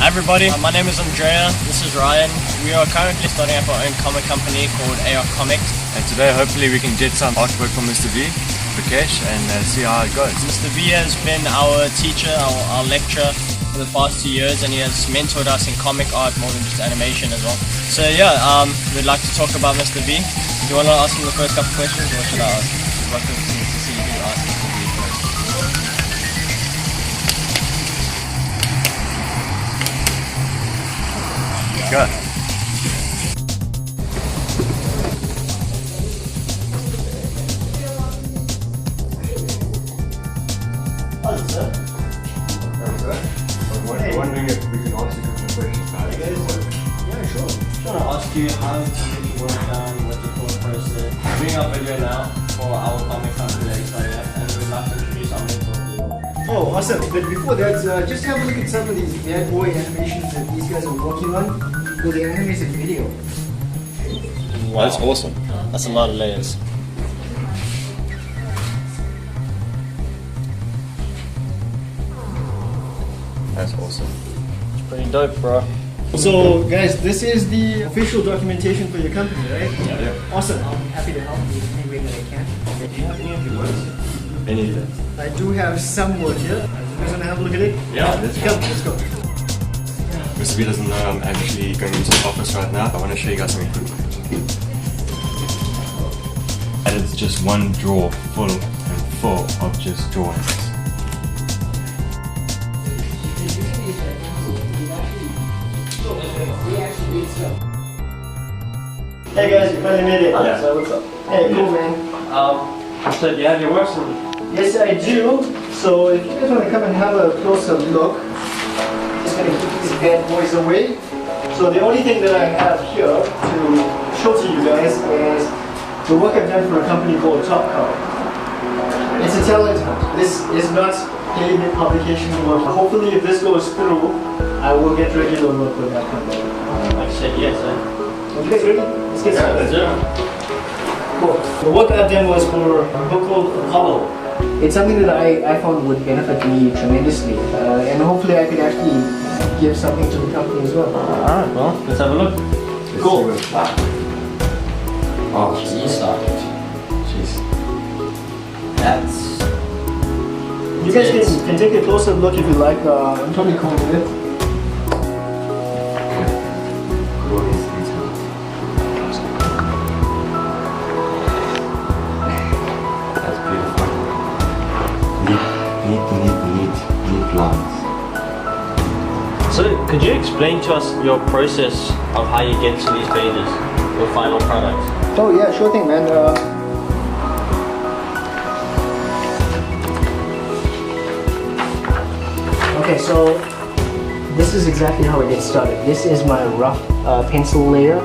everybody, my name is Andrea, this is Ryan. We are currently starting up our own comic company called AR Comics. And today hopefully we can get some artwork from Mr. Vekesh and see how it goes. Mr. V has been our teacher, our lecturer for the past 2 years, and he has mentored us in comic art more than just animation as well. So yeah, we'd like to talk about Mr. V. Do you want to ask him the first couple questions, or should I ask? I'd like to see you ask Mr. V first. Go. I'm wondering if we can ask you a couple of questions about it. Yeah, sure. I want to ask you how to get your work done, what's your thought process. We're doing our video now for our comic company that is starting up, and we'd like to introduce our mentor to you. Oh, awesome. But before that, just have a look at some of these bad boy animations that these guys are working on with the animated video. Wow. That's awesome. That's a lot of layers. That's awesome. It's pretty dope, bro. So, guys, this is the official documentation for your company, right? Yeah. Awesome. I'm happy to help you in any way that I can. Do you have any of your works? Any of it? I do have some work here. You guys want to have a look at it? Yeah, let's go. Let's go. Mr. V doesn't know I'm actually going into the office right now. I want to show you guys something quick. And it's just one drawer full of just drawings. Hey guys, you finally made it. Yeah. So what's up? Hey, cool man. So do you have your works? Yes, I do. So if you guys want to come and have a closer look, just going to keep these bad boys away. So the only thing that I have here to show to you guys is the work I've done for a company called Topcow. It's a talent hunt. This is not paid publication work. Hopefully if this goes through, I will get regular work with that company. I said yes, eh? Are you guys ready? Let's get started. Cool. The work I've done was for a book called Apollo. It's something that I found would benefit me tremendously, and hopefully I could actually give something to the company as well. Alright, well, let's have a look. Cool. Oh, jeez. That's... You guys can take a closer look if you like. I'm totally cool with it. Neat lines. So, could you explain to us your process of how you get to these pages, your final product? Oh yeah, sure thing, man. Okay, so this is exactly how it gets started. This is my rough pencil layer,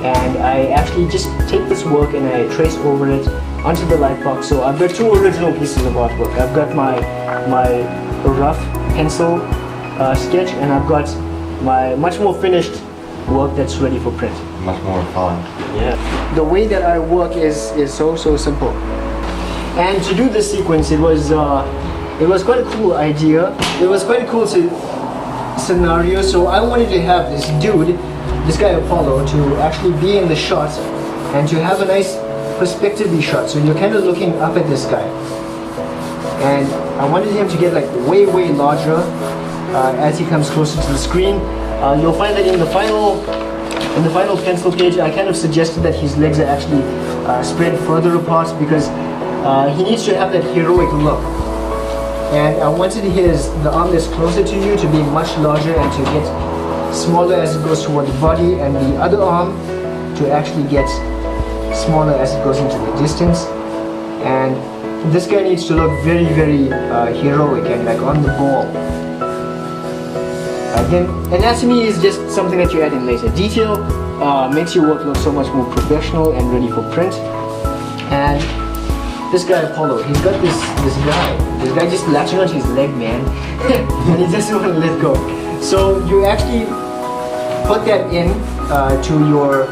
and I actually just take this work and I trace over it onto the light box. So I've got two original pieces of artwork. I've got my rough pencil sketch, and I've got my much more finished work that's ready for print. Much more refined. Yeah. The way that I work is so simple. And to do this sequence, it was quite a cool idea. It was quite a cool scenario. So I wanted to have this dude, this guy Apollo, to actually be in the shot and to have a nice perspectively shot. So you're kind of looking up at this guy. And I wanted him to get like way larger as he comes closer to the screen. You'll find that in the final pencil page, I kind of suggested that his legs are actually spread further apart because he needs to have that heroic look. And I wanted the arm that's closer to you to be much larger and to get smaller as it goes toward the body, and the other arm to actually get smaller as it goes into the distance. And this guy needs to look very heroic and like on the ball. Again, anatomy is just something that you add in later. Detail makes your work look so much more professional and ready for print. And this guy Apollo, he's got this guy just latching onto his leg, man, and he doesn't want to let go. So you actually put that in to your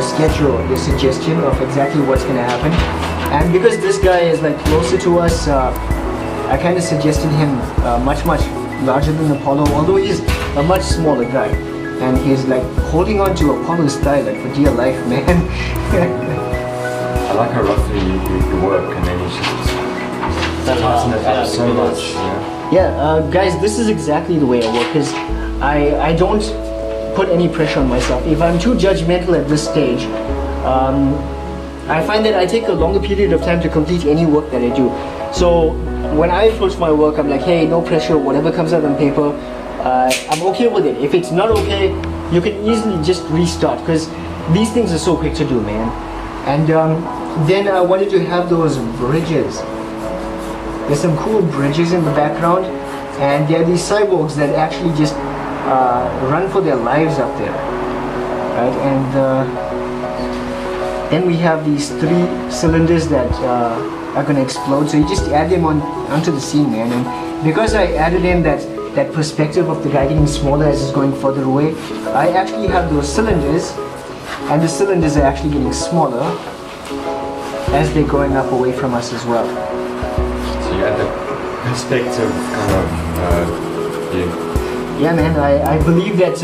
sketch or your suggestion of exactly what's going to happen. And because this guy is like closer to us, I kind of suggested him much larger than Apollo, although he's a much smaller guy. And he's like holding on to Apollo's thigh like for dear life, man. I like how roughly you work and then you just tighten it up so much. Yeah, guys, this is exactly the way I work, because I don't put any pressure on myself. If I'm too judgmental at this stage, I find that I take a longer period of time to complete any work that I do. So when I approach my work, I'm like, hey, no pressure, whatever comes out on paper, I'm okay with it. If it's not okay, you can easily just restart, because these things are so quick to do, man. And then I wanted to have those bridges. There's some cool bridges in the background, and there are these cyborgs that actually just run for their lives up there, right? And then we have these 3 cylinders that are going to explode, so you just add them onto the scene, man. And because I added in that perspective of the guy getting smaller as he's going further away, I actually have those cylinders, and the cylinders are actually getting smaller as they're going up away from us as well. So you have the perspective kind of view. Yeah, man, I believe that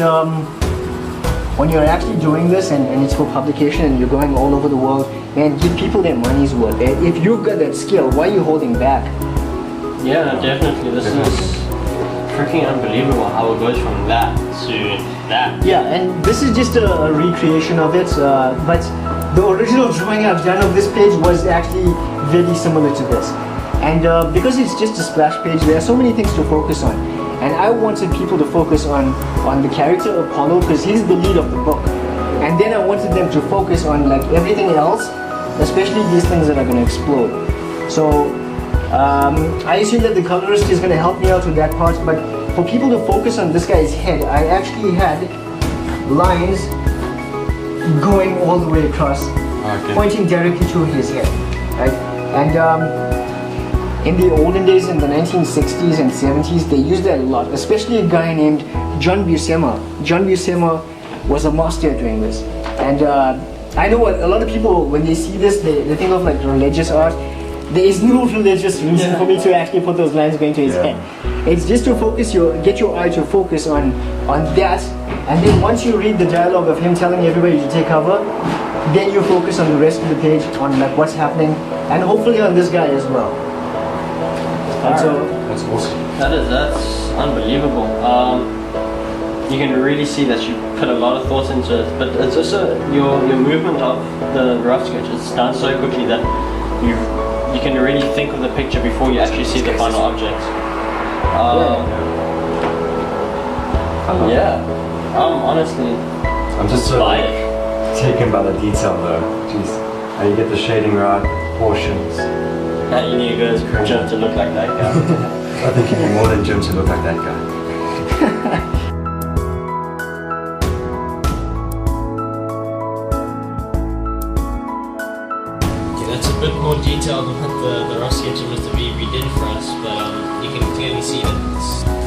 when you're actually doing this and it's for publication and you're going all over the world, man, give people their money's worth. If you've got that skill, why are you holding back? Yeah, definitely. This is freaking unbelievable how it goes from that to that. Yeah, and this is just a recreation of it, but the original drawing I've done of this page was actually very similar to this. And because it's just a splash page, there are so many things to focus on. And I wanted people to focus on the character Apollo, because he's the lead of the book. And then I wanted them to focus on like everything else, especially these things that are going to explode. So I assume that the colorist is going to help me out with that part, but for people to focus on this guy's head, I actually had lines going all the way across, pointing directly to his head, right? And in the olden days, in the 1960s and 70s, they used that a lot, especially a guy named John Buscema. John Buscema was a master at doing this. And I know a lot of people, when they see this, they think of like religious art. There is no religious reason for me to actually put those lines going to his head. It's just to focus get your eye to focus on that, and then once you read the dialogue of him telling everybody to take cover, then you focus on the rest of the page, on like what's happening, and hopefully on this guy as well. And so that's awesome. That's unbelievable. You can really see that you put a lot of thought into it, but it's also your movement of the rough sketch. It's done so quickly that you can really think of the picture before you actually see the final object. Honestly, I'm just so taken by the detail though. Jeez, how you get the shading right, proportions. Now you need to go to Jim to look like that guy. I think you need more than Jim to look like that guy. That's a bit more detailed than the rough sketch of Mr. V did for us, but you can clearly see that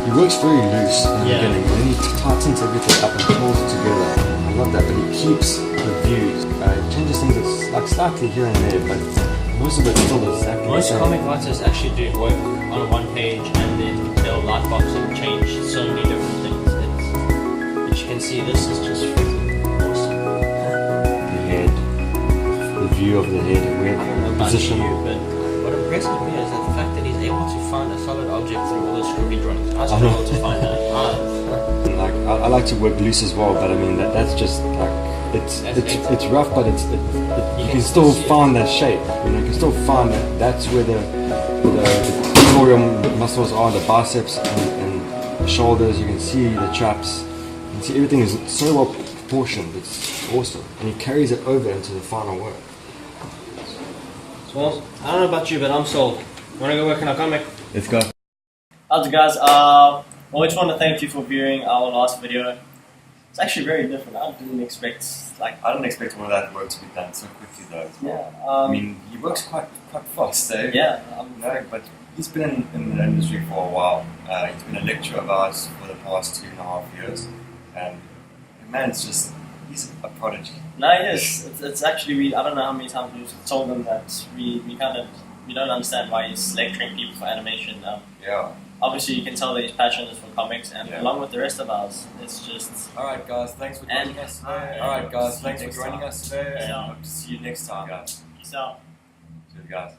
He works very loose in the beginning, and then he tightens everything up and pulls it together. I love that, but he keeps the views. He changes things it's like slightly here and there, but most of it still exactly the same. Most comic writers actually do work on one page and then they'll lightbox and change so many different things. But you can see this is just freaking awesome. The head, the view of the head, where the position. But what impresses me is that the fact that he's able to find a solid object through all those scribbly drawings. I struggle to find that. Like I like to work loose as well, but I mean that's just like it's rough, but you can still find that shape. You know, you can still find that's where the pectoral muscles are, the biceps and the shoulders. You can see the traps. You can see everything is so well proportioned. It's awesome, and he carries it over into the final work. Well, I don't know about you, but I'm sold. Want to go work on a comic? Let's go. How's it, guys? I just want to thank you for viewing our last video. It's actually very different. I didn't expect all of that work to be done so quickly, though. Yeah. I mean, he works quite fast, eh? Yeah. No, but he's been in the industry for a while. He's been a lecturer of ours for the past 2.5 years, and the man's he's a prodigy. No, it is. It's actually, I don't know how many times we've told them that we kind of we don't understand why he's lecturing people for animation. Yeah. Obviously, you can tell that his passion is for comics, and Yeah. along with the rest of ours, it's just. Alright guys, thanks for joining us today. Alright guys, thanks for joining us today, and Yeah. hope to see you next time, guys. Peace out. See you guys.